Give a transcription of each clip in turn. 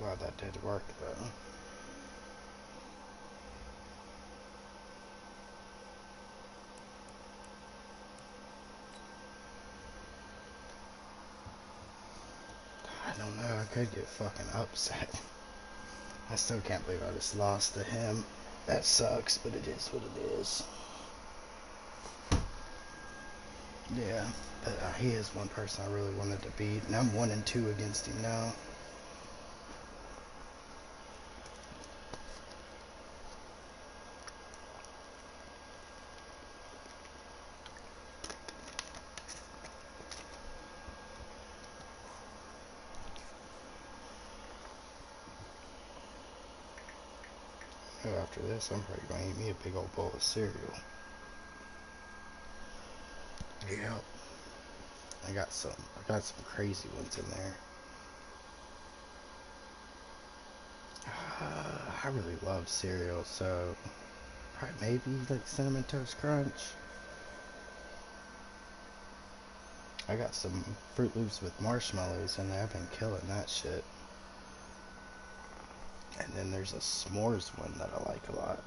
Glad that did work though. I don't know, I could get fucking upset. I still can't believe I just lost to him. That sucks, but it is what it is. Yeah, but he is one person I really wanted to beat, and I'm 1-2 against him now. So after this, I'm probably going to eat me a big old bowl of cereal. Yep. I got some crazy ones in there. I really love cereal, so probably maybe like Cinnamon Toast Crunch. I got some Fruit Loops with marshmallows in there. I've been killing that shit. And then there's a s'mores one that I like a lot.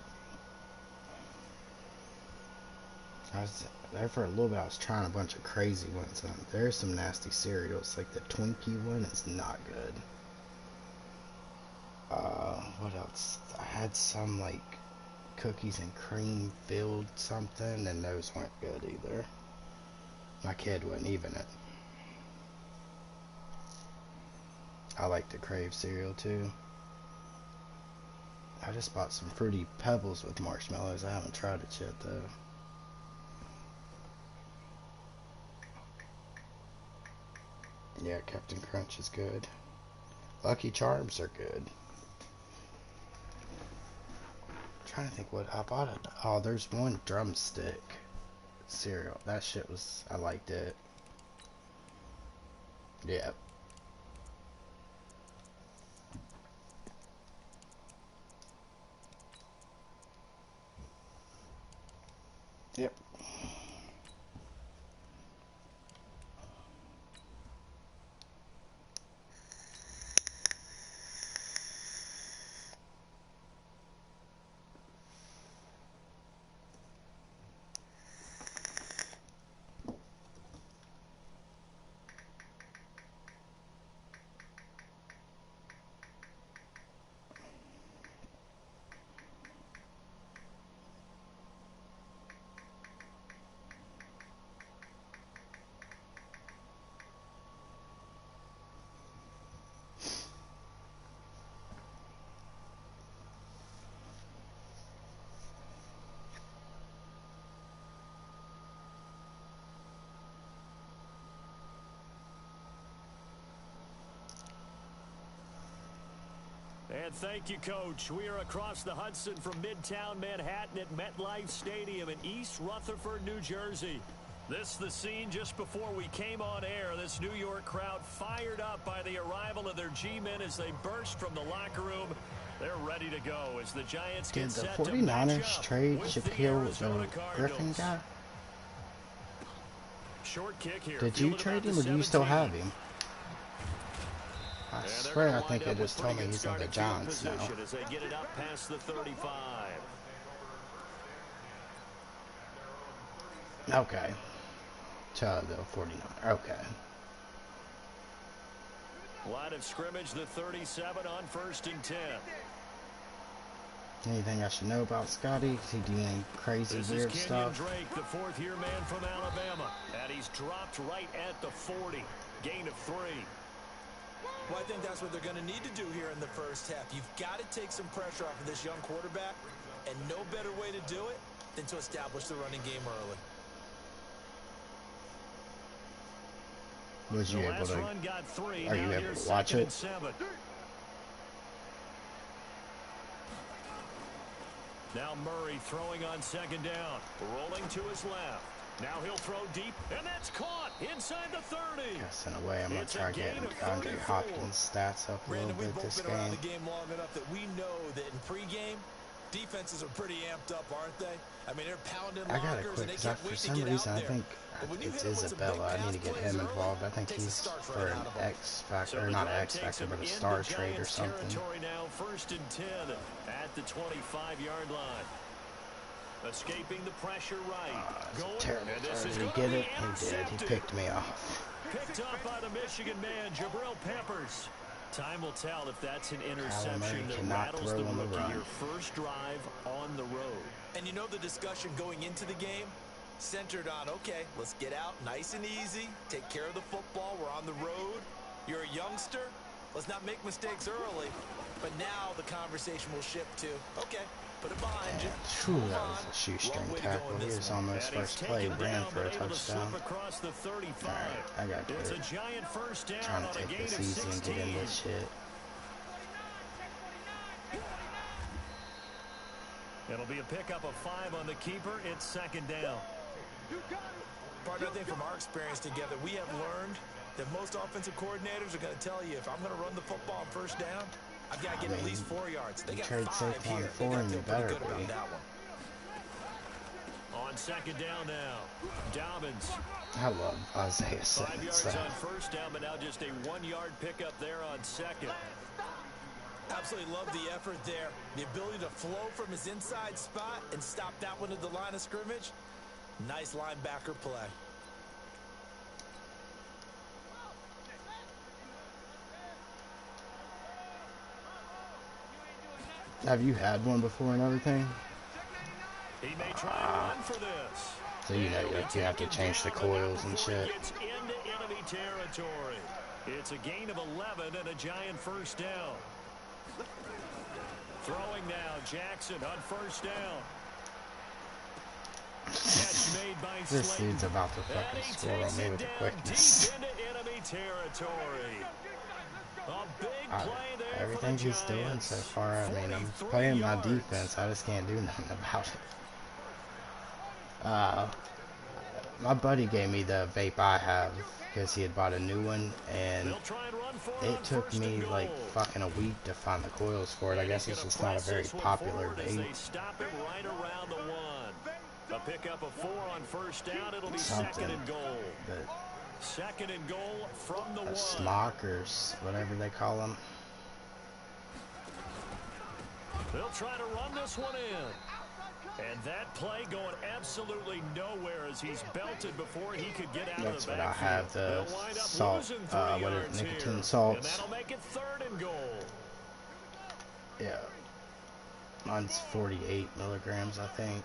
I was there for a little bit. I was trying a bunch of crazy ones. There's some nasty cereals. Like the Twinkie one is not good. What else? I had some like cookies and cream filled something, and those weren't good either. My kid wouldn't even it. I like to crave cereal too. I just bought some Fruity Pebbles with marshmallows. I haven't tried it yet though. Yeah, Captain Crunch is good. Lucky Charms are good. I'm trying to think what I bought it. Oh, there's one drumstick cereal. That shit was, I liked it. Yeah. Yep. And thank you, Coach. We are across the Hudson from Midtown Manhattan at MetLife Stadium in East Rutherford, New Jersey. This is the scene just before we came on air. This New York crowd fired up by the arrival of their G-men as they burst from the locker room. They're ready to go as the Giants get set to match up. Did the 49ers trade Shaquille the Griffin guy? Short kick here. Did you trade him or do you still have him? I swear I think it just told me he's on the Giants now. As they get it up past the 35. Okay. To the 49. Okay. Line of scrimmage, the 37 on 1st and 10. Anything I should know about Scotty? Is he doing any crazy weird stuff? Drake, the fourth-year man from Alabama. And he's dropped right at the 40. Gain of 3. Well, I think that's what they're going to need to do here in the first half. You've got to take some pressure off of this young quarterback, and no better way to do it than to establish the running game early. Was you able to? Are you able to watch it? Now Murray throwing on 2nd down, rolling to his left. Now he'll throw deep, and that's caught inside the 30. Guess in a way, I'm going to try getting DeAndre Hopkins' stats up a little bit this game. The game long enough that we know that in pregame, Defenses are pretty amped up, aren't they? I mean, they're pounding I gotta lockers quit and they because can't for wait to some get reason out I there. think But when you it's hit them with some big Isabella. I pass need to get plays him early, involved. I think takes the he's starts for right an out of them. X Factor, So or the not drive X takes Factor, him but a into Star Trade or Giants something. territory now, 1st and 10 at the 25-yard line. Escaping the pressure right. It's a Going, terrible and this throw. is Did he going to get be it? He did. He intercepted. picked me off. Picked up by the Michigan man, Jabril Peppers. Time will tell if that's an Kyler interception Murray that cannot rattles throw the on the rookie. run. Your first drive on the road. And you know the discussion going into the game? Centered on, okay, let's get out nice and easy, take care of the football, we're on the road. You're a youngster, let's not make mistakes early. But now the conversation will shift to, okay, put it behind you. Phew, that was a shoestring tackle. He was almost first play, ran for a touchdown. Across the 35. Alright, I got It's a quit. giant first down Trying on to a take gain this of easy and 16. get in this shit. It'll be a pickup of 5 on the keeper. It's 2nd down. Partner, I think from our experience together, we have learned that most offensive coordinators are going to tell you, if I'm going to run the football on first down, I've got to get at least 4 yards. They got trade 5 Saquon here. for They got him, to you feel pretty better good about be. that one. On 2nd down now. Dobbins. I love Isaiah 5 Simmons. yards So. on first down, but now just a 1-yard pickup there on 2nd. Absolutely love the effort there. The ability to flow from his inside spot and stop that one at the line of scrimmage. Nice linebacker play. Have you had one before and everything? He may try and run for this. So you know you have to change the coils and shit. It's into enemy territory. It's a gain of 11 and a giant first down. Throwing now, Jackson on first down. Catch made by This Slayton. dude's about to And fucking he score on takes me it with the down quickness. deep into enemy territory. A big play there for Everything the he's doing Giants. so far, I mean, I'm 43 playing my yards. defense. I just can't do nothing about it. My buddy gave me the vape I have because he had bought a new one, and They'll try and run for it on it took first me and like goal. fucking a week to find the coils for it. I guess it's Gonna just not a press very this one popular forward as vape. they stop it right around the 1. A pickup of 4 on first down. It'll be Something. 2nd and goal. But 2nd and goal from the 1. a smock or whatever they call them. They'll try to run this one in. And that play going absolutely nowhere as he's belted before he could get out That's of the what I backfield. have, the They'll wind up salt, losing 3 what is yards it, nicotine here. salts. And that'll make it 3rd and goal. Yeah. Mine's 48 milligrams, I think.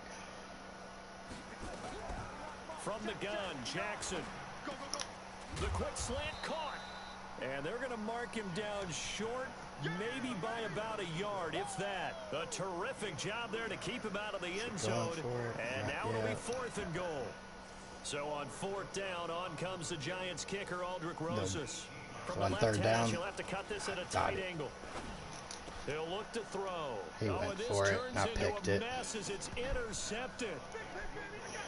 From the gun, Jackson. The quick slant caught. And they're going to mark him down short, maybe by about a yard, if that. A terrific job there to keep him out of the end zone. And now it'll be 4th and goal. So on 4th down, on comes the Giants kicker, Aldrick Rosas. From on the third left down, hash, he'll have to cut this at a got tight it. angle. He'll look to throw. He went and this for it, turns I into picked a it. mess as it's intercepted.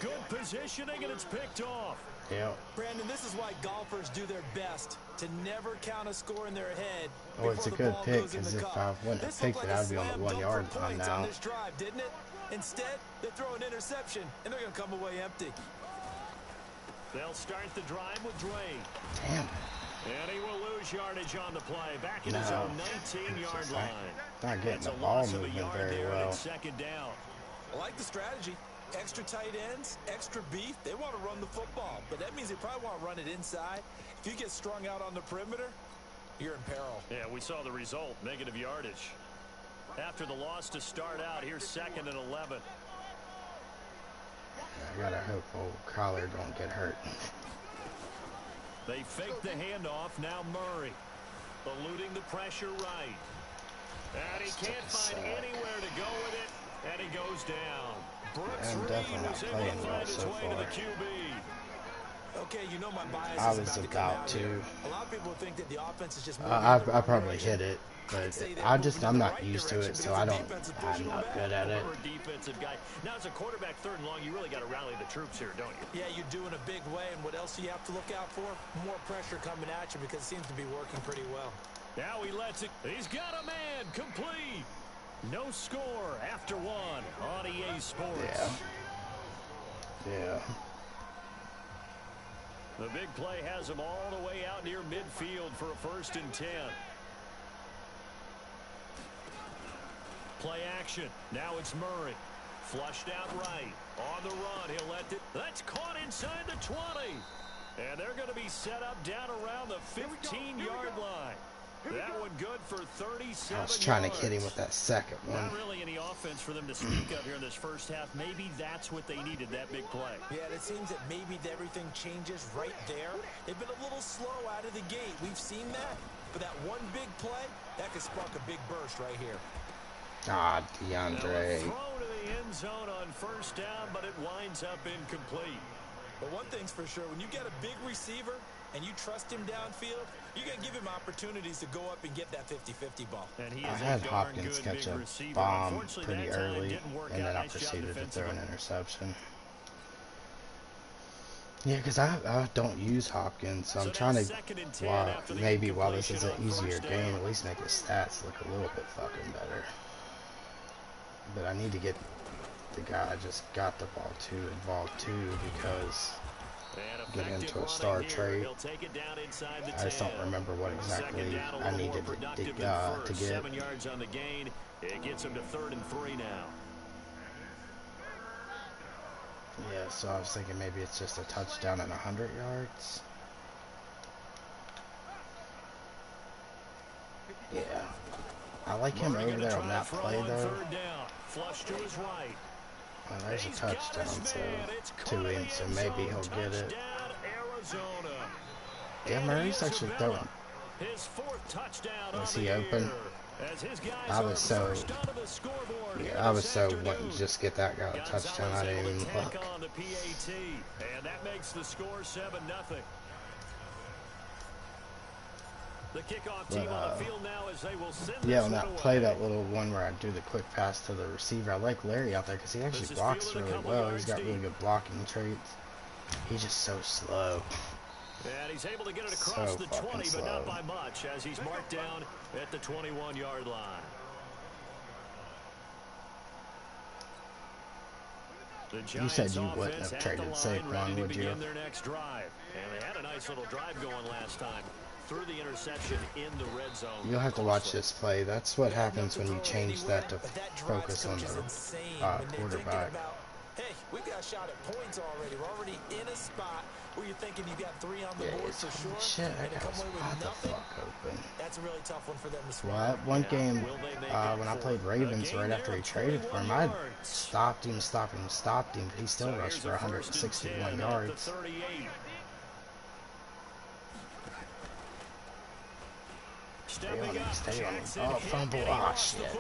Good positioning, and it's picked off. Yep. Brandon, this is why golfers do their best to never count a score in their head. Oh, it's a before the good ball pick, goes in because the if cup. I wouldn't have This picked looked it, like a I'd be on the slam 1 dunk yard for line points now. on this drive, didn't it? Instead, they throw an interception, and they're going to come away empty. They'll start the drive with Dre. Damn. And he will lose yardage on the play. Back in No. his own 19-yard Just line. not getting It's the a ball loss of a moving yard very there, and well. it's 2nd down. I like the strategy. Extra tight ends, extra beef. They want to run the football, but that means they probably want to run it inside. If you get strung out on the perimeter, you're in peril. Yeah, we saw the result, negative yardage. After the loss to start out, here's 2nd and 11. I gotta hope old Collar don't get hurt. They fake the handoff. Now Murray eluding the pressure right. And he can't find anywhere to go with it. And he goes down. Brooks I'm Reed definitely not was able playing to well find his so way to the far. QB. Okay, you know my bias I is was about to come about out to. here. A lot of people think that the offense is just I probably hit it, but I'm not used to it, so I'm not good at it. Former defensive guy. Now as a quarterback 3rd and long, you really got to rally the troops here, don't you? Yeah, you're doing a big way, and what else do you have to look out for? More pressure coming at you because it seems to be working pretty well. Now he lets it. He's got a man complete. No score after one on EA Sports. Yeah. The big play has him all the way out near midfield for a 1st and 10. Play action. Now it's Murray. Flushed out right. On the run. He'll let it. That's caught inside the 20. And they're going to be set up down around the 15-yard line. That one good for 37 yards. I was trying to hit him with that second one. Not really any offense for them to speak of here in this first half. Maybe that's what they needed, that big play. Yeah, it seems that maybe everything changes right there. They've been a little slow out of the gate. We've seen that. But that one big play, that could spark a big burst right here. Ah, DeAndre. Throw to the end zone on 1st down, but it winds up incomplete. But one thing's for sure, when you get a big receiver and you trust him downfield, you're going to give him opportunities to go up and get that 50-50 ball. And he I is had a darn Hopkins good catch big a receiver. bomb Unfortunately, pretty that time early, didn't work and out. then I Nice job proceeded to throw an defensively. interception. Yeah, because I don't use Hopkins, so I'm So trying now to, 2nd and 10 while, after the maybe while this is an incompletion on easier 1st game, down. at least make his stats look a little bit fucking better. But I need to get the guy I just got the ball to involved too, because get into a star trait. I just don't remember what exactly I needed to get. 7 yards on the gain. It gets him to 3rd and 3 now. Yeah, so I was thinking maybe it's just a touchdown and 100 yards. Yeah. I like him over there on that play, though. Flush to his right. Well, there's a touchdown to him, so maybe he'll get it. Yeah, Murray's actually throwing. His 4th touchdown. Is he open? I was so wanting to just get that guy a touchdown. I didn't even look. And that makes the score 7-0. The kickoff team on the field now as they will send yeah, on that play, that little one where I do the quick pass to the receiver, I like Larry out there because he actually blocks really well. He's got really good blocking traits. He's just so slow. And he's able to get it across the 20, but not by much, as he's marked down at the 21-yard line. You said you wouldn't have traded Saquon, would you? Their next drive. And they had a nice little drive going last time. Through the interception in the red zone. You'll have to watch this play. That's what happens when you change that to focus on the quarterback. Hey, we got a shot at points already. We're already in a spot where you're thinking you got 3 on the board for sure. Shit, I and to come away with nothing. Open. That's a really tough one for them to swallow. Well, that one game when I played Ravens right after he traded for him, I stopped him. He still rushed for 161 yards. Stay on him. Oh, fumble. Oh, shit.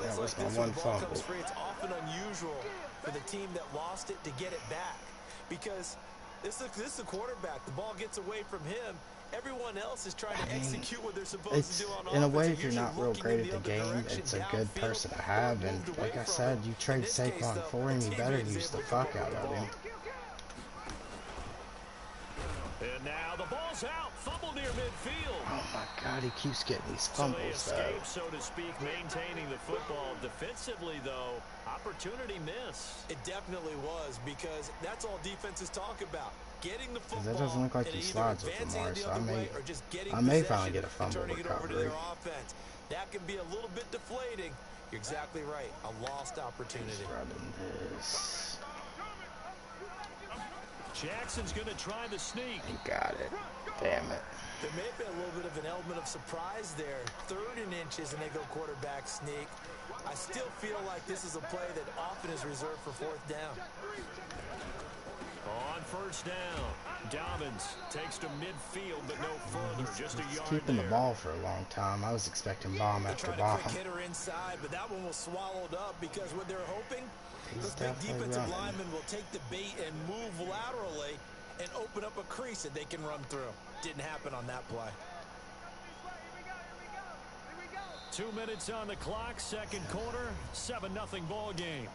That was my one fumble. It's often unusual for the team that lost it to get it back, because this is the quarterback. The ball gets away from him. Everyone else is trying to execute what they're supposed to do on offense. In a way, if you're not real great at the game, it's a good person to have. And like I said, you trade Saquon for him, you better use the fuck out of him. And now the ball's out. Fumble near midfield. Oh my God, he keeps getting these fumbles, so they escape, so to speak, maintaining the football. Defensively, though, opportunity miss. It definitely was, because that's all defenses talk about. Getting the football. That doesn't look like he slides with Lamar, so I may finally get a fumble recovery. That can be a little bit deflating. You're exactly right. A lost opportunity. Running this. Jackson's going to try the sneak. He got it. Damn it. There may have been a little bit of an element of surprise there. 3rd and inches, and they go quarterback sneak. I still feel like this is a play that often is reserved for 4th down. On 1st down, Dobbins takes to midfield, but no further. Just a yard keeping there. The ball for a long time. I was expecting bomb after bomb. Quick hitter inside, but that one was swallowed up, because what they're hoping, He's those big defensive running. linemen will take the bait and move laterally and open up a crease that they can run through. Didn't happen on that play. 2 minutes on the clock, 2nd quarter, 7-0 ball game.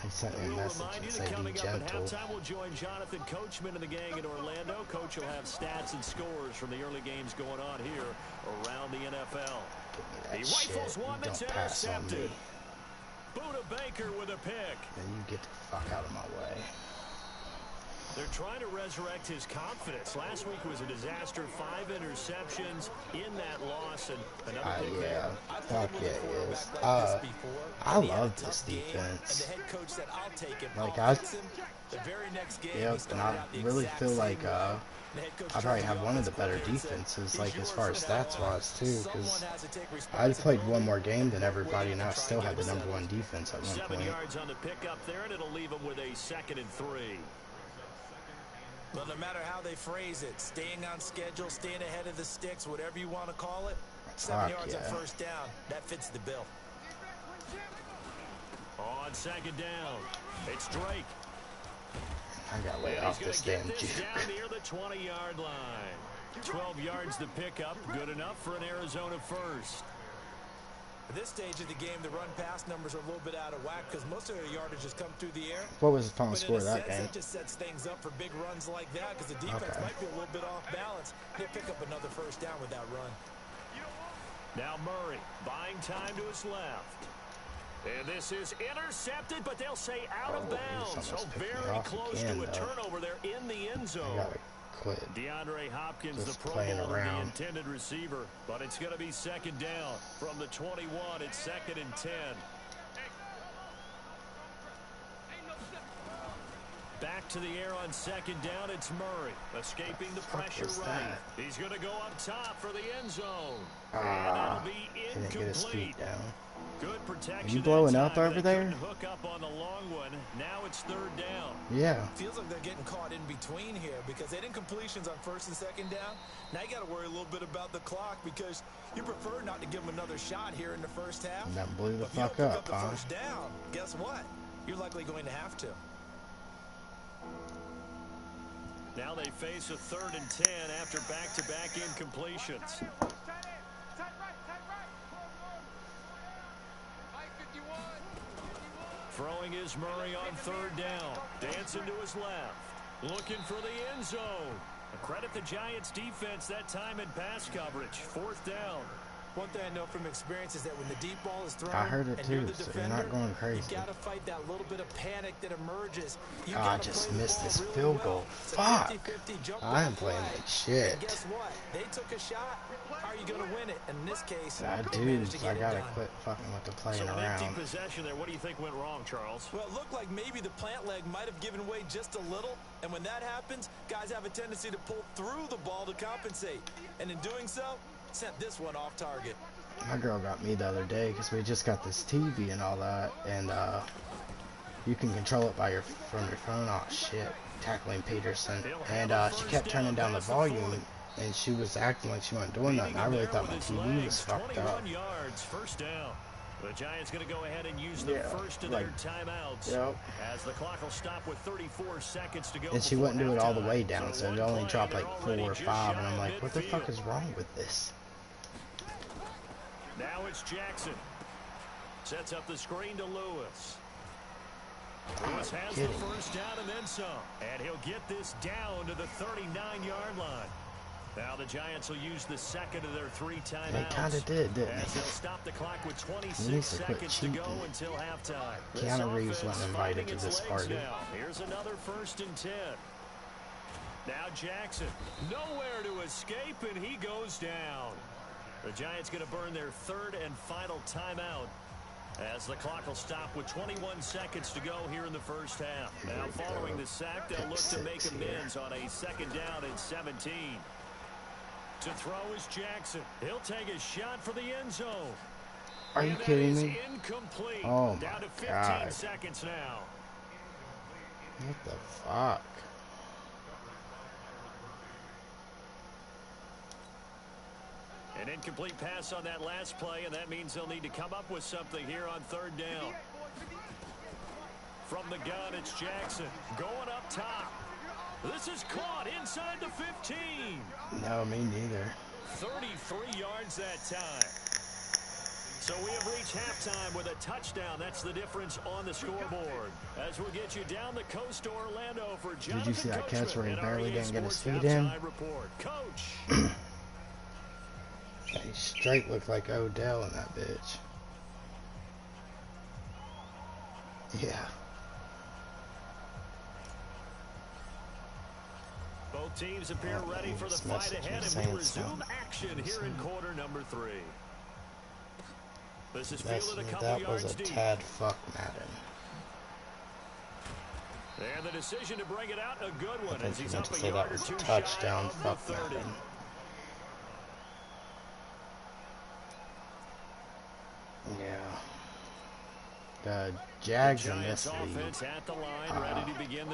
He sent me a message and said be Coming up at gentle. halftime, we'll join Jonathan Coachman and the gang in Orlando. Coach will have stats and scores from the early games going on here around the NFL. Give me that He shit. rifles one You that's don't pass on me. intercepted. Buda Baker with a pick. And you get the fuck out of my way. They're trying to resurrect his confidence. Last week was a disaster. 5 interceptions in that loss. And another pick Yeah. there. Fuck yeah, it is. I love this defense. Like, and I really feel like, I probably have one of the better defenses, like, as far as stats-wise, too, because I played one more game than everybody, and I still had the #1 defense at one 7 point. yards on the pickup there, and it'll leave him with a 2nd and 3. Well, no matter how they phrase it, staying on schedule, staying ahead of the sticks, whatever you want to call it, 7 yards on first down, that fits the bill. On 2nd down, it's Drake. I got way off this damn juke. Down near the 20-yard line. 12 yards to pick up, good enough for an Arizona first. At this stage of the game, the run-pass numbers are a little bit out of whack because most of their yardage has come through the air. What was the final score of that game? It just sets things up for big runs like that because the defense might be a little bit off balance. He'll pick up another first down with that run. Now Murray buying time to his left. And this is intercepted, but they'll say out of bounds. So very close to a turnover there in the end zone. Quit. DeAndre Hopkins, just the Pro Bowler, the around. intended receiver. But it's going to be 2nd down. From the 21, it's 2nd and 10. Back to the air on 2nd down, it's Murray. Escaping the pressure right. He's going to go up top for the end zone. And it'll be Didn't get his feet incomplete. down. Good protection. Are you blowing up time. over there? Hook up on the long one. Now it's 3rd down. Yeah. Feels like they're getting caught in between here because they didn't completions on 1st and 2nd down. Now you got to worry a little bit about the clock because you prefer not to give them another shot here in the first half. And that blew the If you don't fuck pick up, the huh? first down, guess what? You're likely going to have to. Now they face a 3rd and 10 after back-to-back incompletions. Throwing is Murray on 3rd down. Dancing to his left. Looking for the end zone. Credit the Giants defense that time in pass coverage. 4th down. One thing I know from experience is that when the deep ball is thrown, I heard it and you're too, the so defender, you're not going crazy. You got to fight that little bit of panic that emerges. You I gotta just play the missed ball this really field well. goal. It's a Fuck. 50-50 jump I am ball playing play. like shit. And guess what? They took a shot. How are you going to win it? And in this case, I they do. managed to I get it gotta done. quit fucking with the playing So an empty around. possession there. What do you think went wrong, Charles? Well, it looked like maybe the plant leg might have given way just a little. And when that happens, guys have a tendency to pull through the ball to compensate. And in doing so, sent this one off target. My girl got me the other day because we just got this TV and all that, and you can control it by from your phone. Oh shit, tackling Peterson, and she kept turning down the volume, and she was acting like she wasn't doing nothing. I really thought my TV was fucked up. 21 yards, 1st down. The Giants going to go ahead and use the first of their timeouts. Yep. As the clock will stop with 34 seconds to go. And she wouldn't do it all the way down, So so it one only play, dropped they're like already 4 or just 5, and shy I'm like, of what the fuck midfield. is wrong with this? Now it's Jackson. Sets up the screen to Lewis. Lewis has the kidding. first down and then some. And he'll get this down to the 39-yard line. Now the Giants will use the 2nd of their 3 timeouts. They kinda did, didn't As they? they'll stop the clock with He 26 needs to quit seconds to go cheating. until halftime. Keanu Reeves This wasn't offense invited finding to its this legs party. now. Here's another 1st and 10. Now Jackson, nowhere to escape, and he goes down. The Giants going to burn their 3rd and final timeout as the clock will stop with 21 seconds to go here in the first half. Now following the sack, they'll look to make amends on a 2nd down and 17. To throw is Jackson. He'll take a shot for the end zone. Are you And that kidding is me? incomplete. Oh Down my to 15 God. seconds now. What the fuck? An incomplete pass on that last play, and that means they'll need to come up with something here on 3rd down. From the gun, it's Jackson going up top. This is caught inside the 15. No, me neither. 33 yards that time. So we have reached halftime with a touchdown. That's the difference on the scoreboard. As we'll get you down the coast to Orlando for Jonathan Did you see that catch where he Coachman barely and our didn't get his Sports feet in? Halftime Report. Coach. He straight look like Odell in that bitch. Yeah. Both teams appear ready for the fight ahead, and we resume action here in quarter number 3. This is fielded a couple yards deep. That was a tad fuck Madden. And the decision to bring it out, a good one, I as he's think up to a say yard that was or two a touchdown, shy of fuck the 30. Madden. Yeah. The Jags in this league,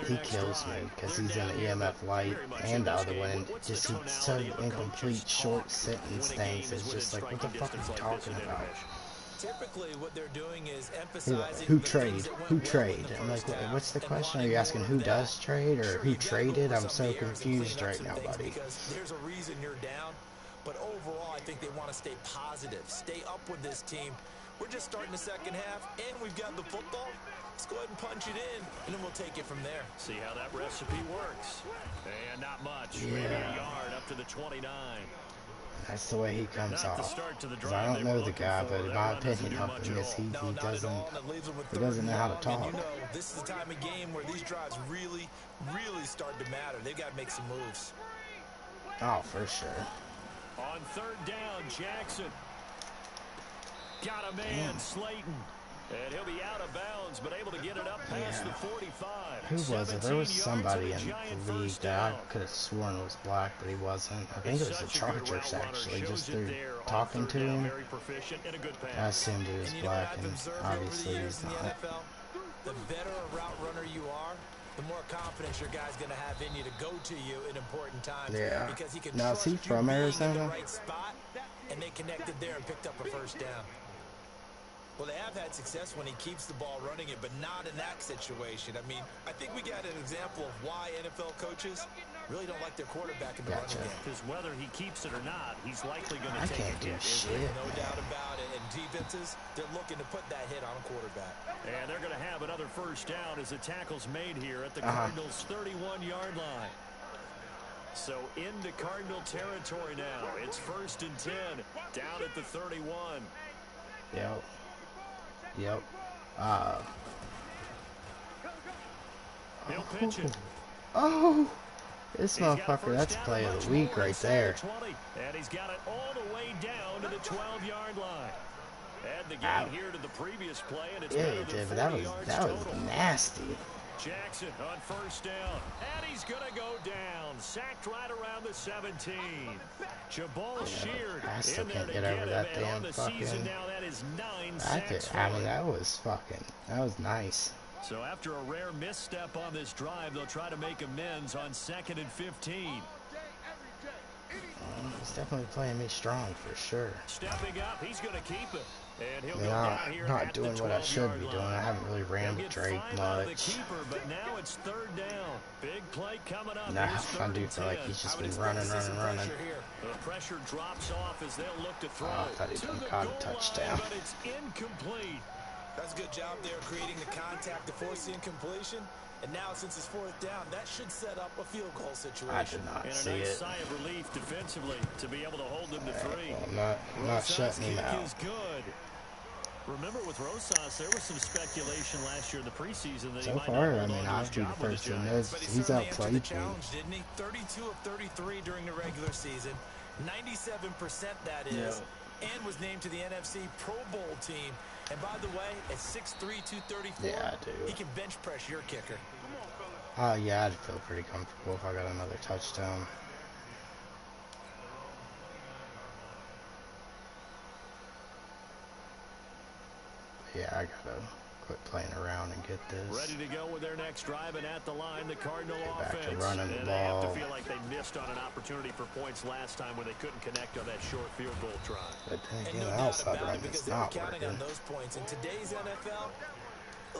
he kills me because he's in the EMF light and the other one, and just so incomplete short sentence things. It's just like, what the fuck are you talking about? Typically, what they're doing is emphasizing who trade? Who trade? I'm like, what's the question? Are you asking who does trade or who traded? I'm so confused right now, buddy. Because there's a reason you're down, but overall, I think they want to stay positive, stay up with this team. We're just starting the second half, and we've got the football. Let's go ahead and punch it in, and then we'll take it from there. See how that recipe works. And not much. Maybe a yard up to the 29. That's the way he comes off. Because I don't know the guy, but in my opinion of him is he doesn't know how to talk. You know, this is the time of game where these drives really start to matter. They've got to make some moves. Oh, for sure. On third down, Jackson. Got a man, Slayton. And he'll be out of bounds, but able to get it up past the 45. Who was it? There was somebody in the league that I could have sworn was black, but he wasn't. I think it was the Chargers, actually, just through talking to him. I assumed he was black, and obviously he's not. The better a route runner you are, the more confidence your guy's going to have in you to go to you in important times. Yeah. Because he can now, is he from Arizona? In the right spot, and they connected there and picked up a first down. Well, they have had success when he keeps the ball running it, but not in that situation. I mean, I think we got an example of why NFL coaches really don't like their quarterback in the running game. Because whether he keeps it or not, he's likely going to take it. I can't do shit. No doubt about it. And defenses, they're looking to put that hit on a quarterback. And they're going to have another first down as the tackle's made here at the Cardinals' 31-yard line. So into Cardinal territory now. It's 1st and 10, down at the 31. Yep. Yep. He'll pitch it. Oh, this motherfucker, that's play of the week right there. And he's got it all the way down to the 12-yard line. Add the gain here to the previous play, and it's yeah, he did, but that was nasty. Jackson on first down, and he's going to go down. Sacked right around the 17. Jabal Sheard I still in there can't to get over that damn fucking... Now that is 9 sacks. I mean, that was nice. So after a rare misstep on this drive, they'll try to make amends on 2nd and 15. He's definitely playing me strong for sure. Stepping up, he's going to keep it. And he'll I'm not doing what I should be doing. I haven't really ran with Drake much. But now it's 3rd down. Big play coming up. Nah, I do feel like he's just been running. The pressure drops off as they'll look to throw. Oh, I thought he got a touchdown. But it's incomplete. That's a good job there creating the contact to force the incompletion. And now, since it's 4th down, that should set up a field goal situation. I did not see it. Sigh of relief defensively to be able to hold them to 3. Well, I'm not shutting him out. Is good. Remember, with Rosas, there was some speculation last year in the preseason that so far, I mean, I'll be the first to know he's outplayed me. Didn't he? 32 of 33 during the regular season, 97% that is, and was named to the NFC Pro Bowl team. And by the way, at 6'3", 234, yeah, I do. He can bench press your kicker. Yeah, I'd feel pretty comfortable if I got another touchdown. Yeah, I gotta quit playing around and get this. Ready to go with their next drive, and at the line, the Cardinal offense. Back to running the ball. They have to feel like they missed on an opportunity for points last time when they couldn't connect on that short field goal drive. But then again, the outside run is not working. On those points in today's NFL,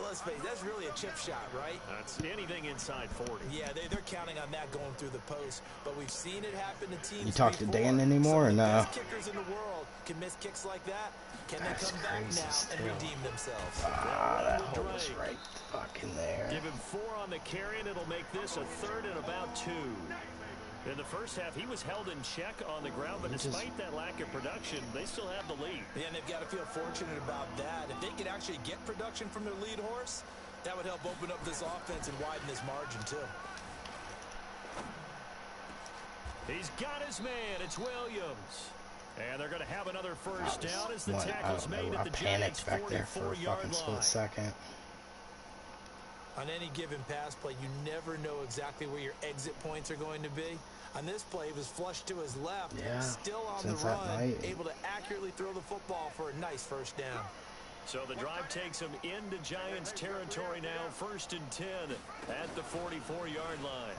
let's face it, that's really a chip shot, right? That's anything inside 40. Yeah, they're counting on that going through the post, but we've seen it happen to teams. You talk to Dan anymore, or no? Kickers in the world can miss kicks like that. Can they come back now and redeem themselves? That hole was right fucking there. Give him 4 on the carry, and it'll make this a 3rd and about 2. In the first half, he was held in check on the ground, but despite that lack of production, they still have the lead. Yeah, and they've got to feel fortunate about that. If they could actually get production from their lead horse, that would help open up this offense and widen this margin, too. He's got his man. It's Williams. And they're going to have another first down as the tackle's made at the Giants' 44-yard line. Second. On any given pass play, you never know exactly where your exit points are going to be. On this play, he was flushed to his left, still on the run, able to accurately throw the football for a nice first down. So the drive takes him into Giants territory now, 1st and 10 at the 44-yard line.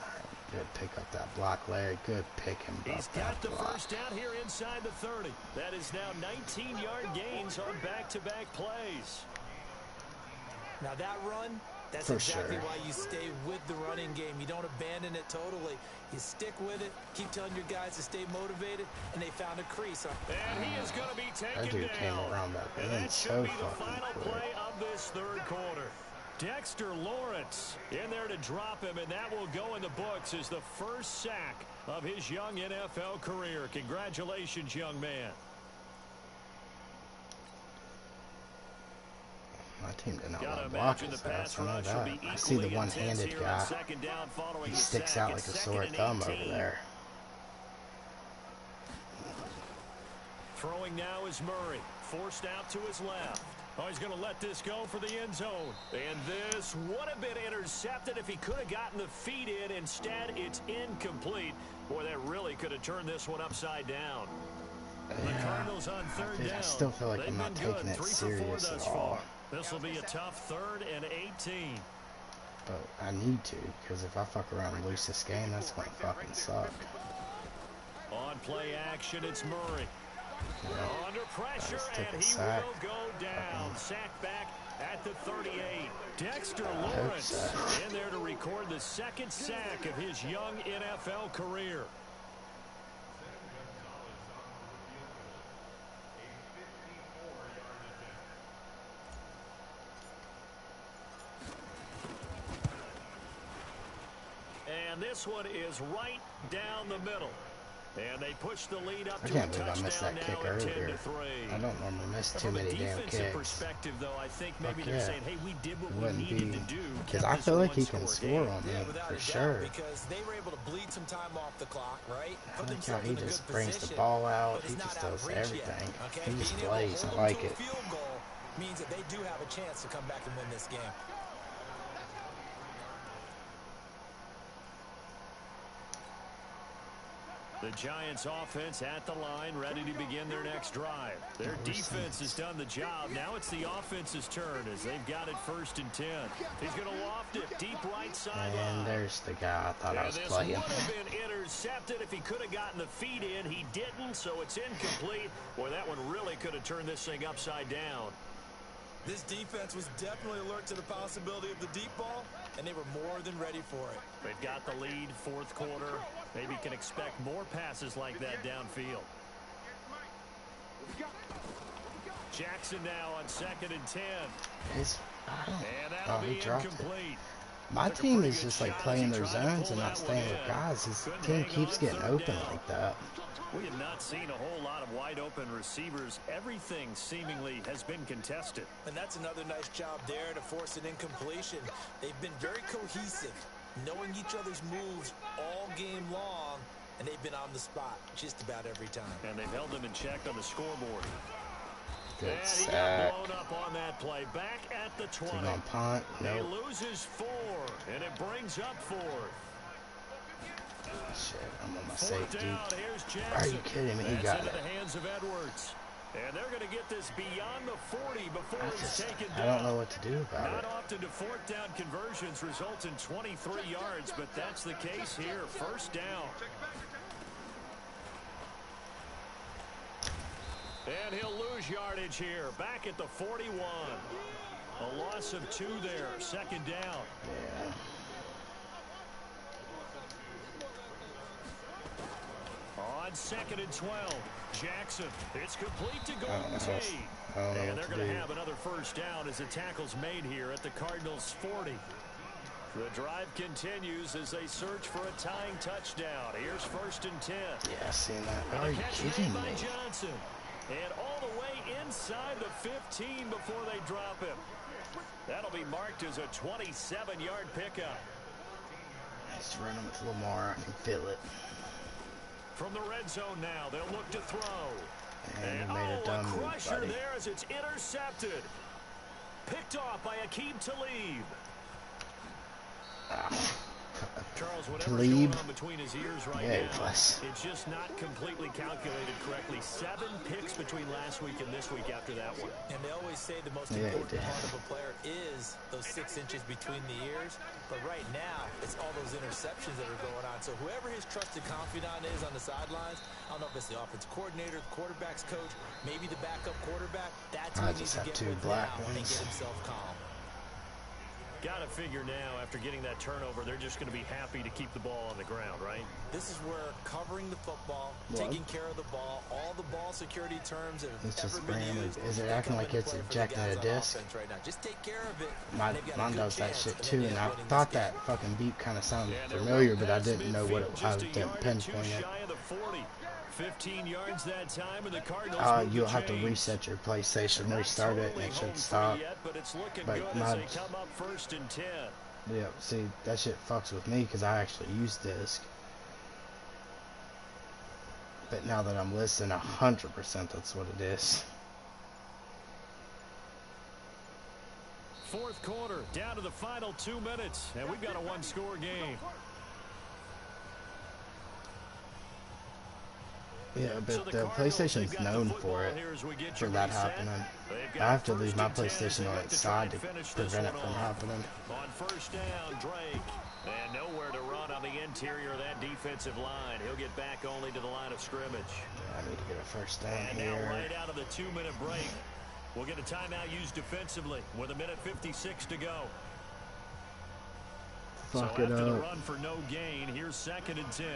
Good pick up that block, Larry. Good pick him up. He's got the first down here inside the 30. That is now 19-yard gains on back-to-back plays. Now that run, that's exactly why you stay with the running game. You don't abandon it totally. You stick with it, keep telling your guys to stay motivated, and they found a crease. And he is going to be taken that dude down. Came around that and that should so be the final quick. play of this third quarter. Dexter Lawrence in there to drop him, and that will go in the books as the first sack of his young NFL career. Congratulations, young man. My team did not want to block his ass. I know that. I see the one-handed guy. He sticks out like a sore thumb over there. Throwing now is Murray. Forced out to his left. Oh, he's going to let this go for the end zone. And this would have been intercepted if he could have gotten the feet in. Instead, it's incomplete. Boy, that really could have turned this one upside down. The Cardinals on third down. I still feel like I'm not taking it serious at all. This will be a tough 3rd and 18. But I need to, because if I fuck around and lose this game, that's going to fucking suck. On play action, it's Murray. Yeah. Under pressure, and he will go down. Sack back at the 38. Dexter Lawrence in there to record the 2nd sack of his young NFL career. And this one is right down the middle. And they push the lead up to a touchdown. I can't believe I missed that kick earlier. I don't normally miss too many damn kicks. From a defensive perspective, though, I think maybe they're saying, hey, we did what we needed to do. Because I feel like he can score on me, for sure. Because they were able to bleed some time off the clock, right? I like how he just brings the ball out. He just does everything. He just plays. I like it. Field goal means that they do have a chance to come back and win this game. The Giants offense at the line, ready to begin their next drive. Their defense has done the job. Now it's the offense's turn as they've got it 1st and 10. He's going to loft it deep right sideline. And there's the guy I thought I was playing. This would have been intercepted if he could have gotten the feet in. He didn't, so it's incomplete. Boy, that one really could have turned this thing upside down. This defense was definitely alert to the possibility of the deep ball, and they were more than ready for it. They've got the lead, 4th quarter. Maybe can expect more passes like that downfield. Jackson now on 2nd and 10. And that'll be incomplete. My team is just like playing their zones and not staying with guys. His team keeps getting open like that. We have not seen a whole lot of wide-open receivers. Everything seemingly has been contested. And that's another nice job there to force an incompletion. They've been very cohesive, knowing each other's moves all game long, and they've been on the spot just about every time. And they've held them in check on the scoreboard. Good and sack. he got blown up on that play. Back at the 20. Punt. He loses 4, and it brings up 4th. Shit, I'm on my safety. Are you kidding me? He got it. The hands of Edwards. And they're going to get this beyond the 40 before he's taken down. I don't know what to do about it. Not often do 4th down conversions result in 23 yards, but that's the case here. 1st down. And he'll lose yardage here. Back at the 41. A loss of 2 there. 2nd down. Yeah. On 2nd and 12, Jackson. It's complete to Golden Tate. And they're going to have another 1st down as the tackle's made here at the Cardinals' 40. The drive continues as they search for a tying touchdown. Here's 1st and 10. Yeah, seen that. Are you kidding me? Johnson. And all the way inside the 15 before they drop him. That'll be marked as a 27-yard pickup. He's running with Lamar. I can feel it. From the red zone now, they'll look to throw. And he made a dumb move, crusher buddy. there as it's intercepted. Picked off by Aqib Talib. Charles, whatever's going on between his ears right now, it's just not completely calculated correctly. 7 picks between last week and this week after that one. And they always say the most important part of a player is those 6 inches between the ears. But right now, it's all those interceptions that are going on. So whoever his trusted confidant is on the sidelines, I don't know if it's the offensive coordinator, the quarterback's coach, maybe the backup quarterback. That's who he needs to get with now and get himself calm. Got to figure now, after getting that turnover, they're just going to be happy to keep the ball on the ground, right? This is where covering the football, taking care of the ball, all the ball security terms that have ever been used. Is it acting like it's ejecting a disc? Right now. Just take care of it. Mine does that shit too, and I thought that fucking beep kind of sounded familiar, but I didn't know what it was. I didn't pinpoint it. 15 yards that time, and the Cardinals you'll have to reset your PlayStation, restart it, and it should stop. But my, yeah, see, that shit fucks with me because I actually use disc. But now that I'm listening 100%, that's what it is. Fourth quarter, down to the final 2 minutes, and we've got a 1-score game. Yeah, but the PlayStation's known for that happening. I have to leave my PlayStation on its side to prevent it from happening. On 1st down, Drake. And nowhere to run on the interior of that defensive line. He'll get back only to the line of scrimmage. I need to get a 1st down and here. Now right out of the 2-minute break, we'll get a timeout used defensively with 1:56 to go. Fuck so it after the up. run for no gain, here's 2nd and 10.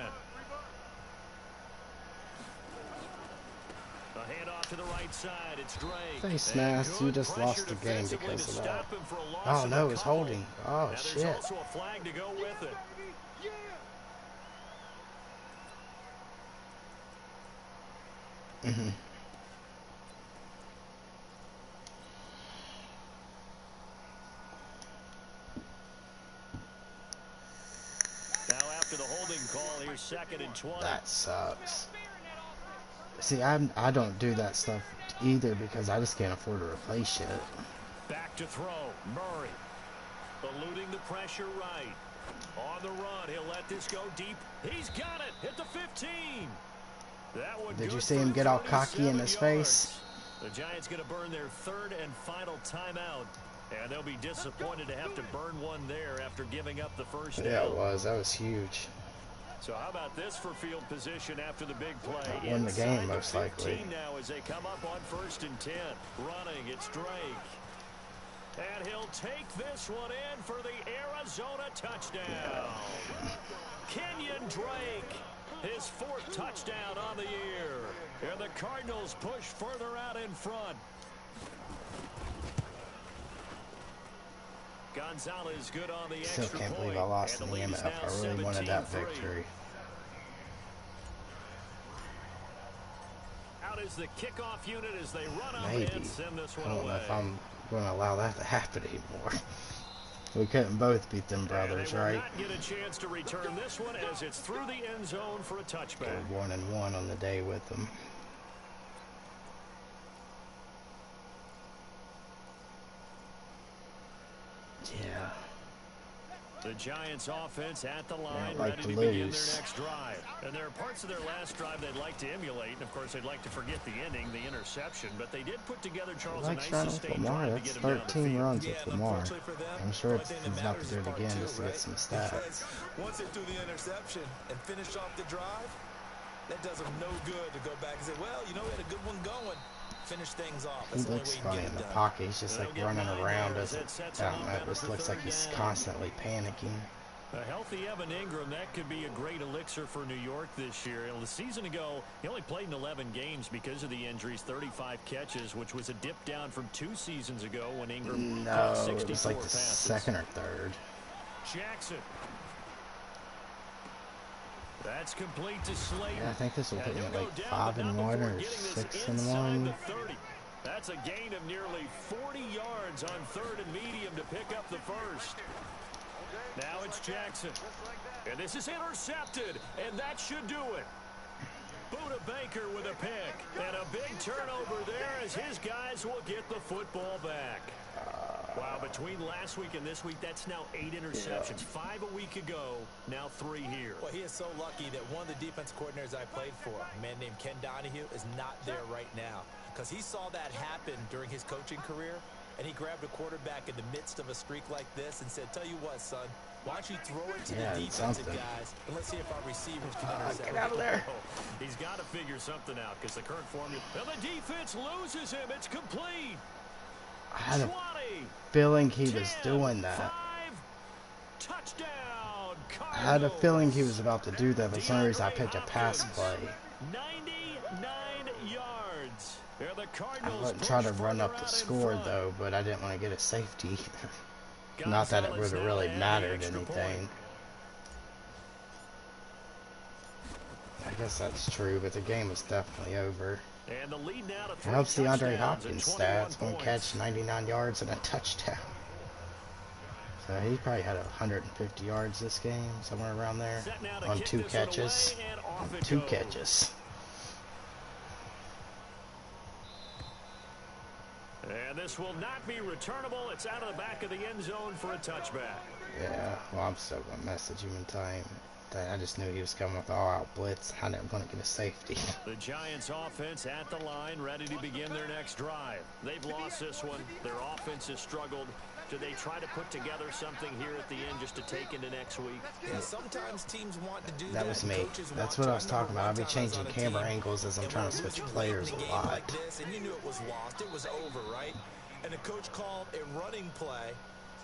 A handoff to the right side. It's Drake. Face mask, you just lost the game because of that. Oh no, it's holding. Oh shit. There's also a flag to go with it. Now after the holding call, here's 2nd and 20. That sucks. See, I don't do that stuff either because I just can't afford to replace shit. Back to throw. Murray. Eluding the pressure right. On the run. He'll let this go deep. He's got it. Hit the 15. That one. Did you see him get all cocky in his face? The Giants going to burn their 3rd and final timeout. And they'll be disappointed to have to burn one there after giving up the first down. Yeah, it was. That was huge. So how about this for field position after the big play? Win the game, most likely. Now as they come up on 1st and 10. Running, it's Drake. And he'll take this one in for the Arizona touchdown. Kenyon Drake, his 4th touchdown on the year. And the Cardinals push further out in front. Gonzalez good on the extra Still can't point. believe I lost in the MF. I really wanted that victory. Out is the kickoff unit as they run up Maybe. and send this one I don't away. know if I'm going to allow that to happen anymore. We couldn't both beat them brothers, right? Not get a chance to return this one as it's through the end zone for a touchback. Go 1-1 on the day with them. Yeah. The Giants offense at the line, like ready to to begin lose. their next drive. And there are parts of their last drive they'd like to emulate. And, of course, they'd like to forget the ending, the interception. But they did put together, Charles, a nice sustained drive to get him down the 13 field. runs with Lamar. I'm sure he's about to do it again just to get some stats. Once they threw the interception and finished off the drive, that does them no good to go back and say, well, you know, we had a good one going. Finish things off. He looks funny in the pocket. He's just like running around. I don't know. It just looks like he's constantly panicking. A healthy Evan Ingram, that could be a great elixir for New York this year. The season ago, he only played in 11 games because of the injuries, 35 catches, which was a dip down from 2 seasons ago when Ingram caught 64 it was like the passes. 2nd or 3rd. Jackson. That's complete to Slayton. Yeah, I think this will put me at like 5-1 or 6-1. That's a gain of nearly 40 yards on 3rd and medium to pick up the first. Now it's Jackson. And this is intercepted, and that should do it. Buda Baker with a pick. And a big turnover there as his guys will get the football back. Wow, between last week and this week, that's now 8 interceptions. 5 a week ago, now 3 here. Well, he is so lucky that one of the defense coordinators I played for, a man named Ken Donahue, is not there right now. Because he saw that happen during his coaching career, and he grabbed a quarterback in the midst of a streak like this and said, tell you what, son, why don't you throw it to the defensive guys, and let's see if our receivers can intercept. Get out of there. He's got to figure something out because the current formula. And the defense loses him. It's complete. I had a feeling he was doing that. 5, touchdown, I had a feeling he was about to do that, but for some reason I picked a pass play. 99 yards. I wasn't trying to run up the score though, but I didn't want to get a safety. Not that it would have really mattered anything. I guess that's true, but the game was definitely over. And the lead now to It helps the DeAndre Hopkins stats. 1 catch, 99 yards, and a touchdown. So he probably had 150 yards this game, somewhere around there, on 2 catches. 2 catches. And this will not be returnable. It's out of the back of the end zone for a touchback. Yeah, well, I'm still going to message him in time. I just knew he was coming with all-out blitz. I didn't want to get a safety. The Giants offense at the line, ready to begin their next drive. They've lost this one. Their offense has struggled. Do they try to put together something here at the end just to take into next week? Yeah, sometimes teams want to do that. That was me. That's what I was talking about. I'll be changing camera angles as I'm trying to switch players a lot. Like this, and you knew it was lost. It was over, right? And the coach called a running play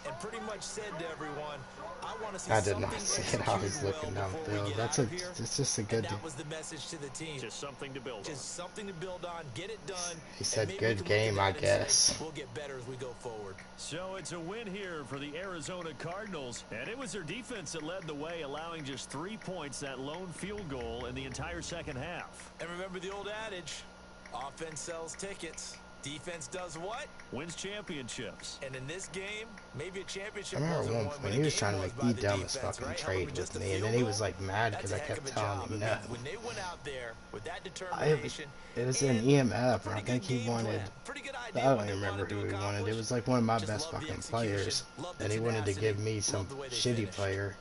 and pretty much said to everyone, I want to see I did not see it. I was looking downfield. It's just a good. That was the message to the team. Just something to build on. Just something to build on. Get it done. He said good game, I guess. We'll get better as we go forward. So it's a win here for the Arizona Cardinals, and it was their defense that led the way, allowing just 3 points, that lone field goal in the entire second half. And remember the old adage, offense sells tickets. Defense does what? Wins championships. And in this game, maybe a championship. I remember one point he was trying to make the dumbest fucking trade with me, and then he was like mad because I kept telling him no. When they went out there with that determination, it was an EMF, and I think he wanted. I don't even remember who he wanted. It was like one of my best fucking players, and he wanted to give me some shitty player.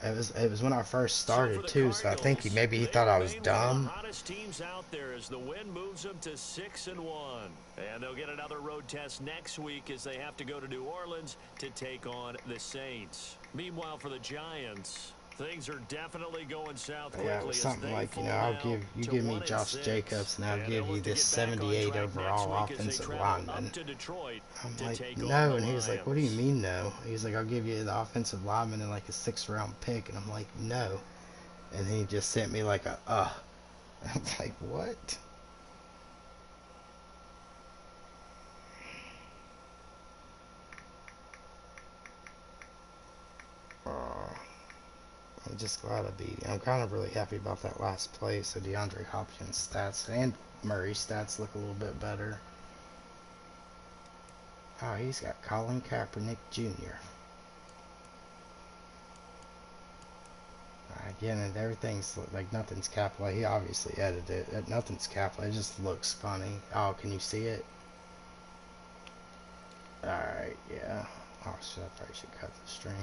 It was when I first started too, so I think maybe he thought I was dumb. Hottest teams out there as the win moves them to 6-1, and they'll get another road test next week as they have to go to New Orleans to take on the Saints. Meanwhile, for the Giants, things are definitely going south quickly. Yeah, it was something like, you know, you give me Josh Jacobs, and I'll give you this 78 overall offensive lineman. I'm like, no, and he was like, what do you mean no? He's like, I'll give you the offensive lineman and like a 6th-round pick, and I'm like, no. And he just sent me like a, I'm like, what? I'm just glad I beat him. I'm kind of really happy about that last play, so DeAndre Hopkins' stats and Murray's stats look a little bit better. Oh, he's got Colin Kaepernick Jr. Again, and everything's like nothing's capitalized. He obviously edited it. Nothing's capitalized. It just looks funny. Oh, can you see it? Alright, yeah. Oh, shit, I probably should cut the stream.